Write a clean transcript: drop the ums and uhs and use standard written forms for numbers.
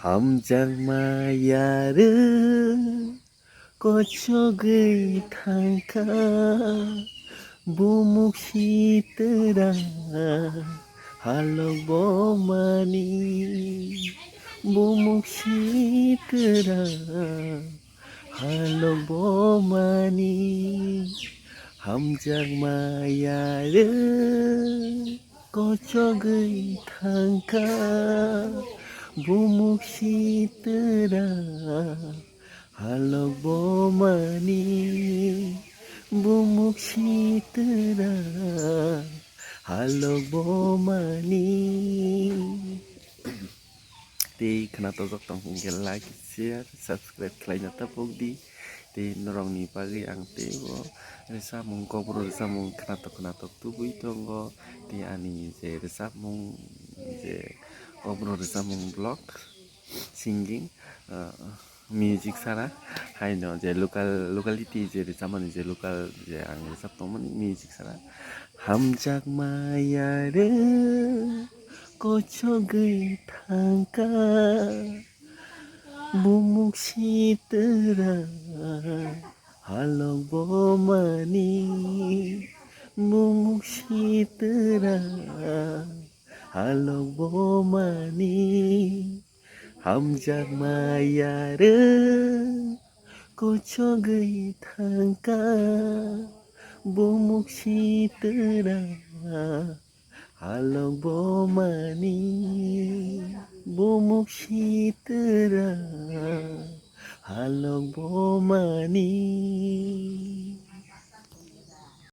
함장마야를 꽃쪽의 탄가 무묵시더라 할로보마니 무묵시더라 할로보마니 함장마야를 꽃쪽의 탄가 무묵시더라 할로보마니 무묵시더라 할로보마니. Thì kena tok tong unggal like, share, subscribe kalian tapog di norong ni pagi ang tiwo resa mung kobro resa mung kena tok tubuh tonggo di ani je resa mung je kobro resa mung blog singing music sara hai no je locality je resa man je local je ang resa tong music sara hamjak maya를 꽃쪽의 탄가 무묵시더라 할로보마니 무묵시더라 할로보마니 함작마야를 꽃쪽의 탄가 무묵시더라 할로보마니 무묵시더라 할로보마니.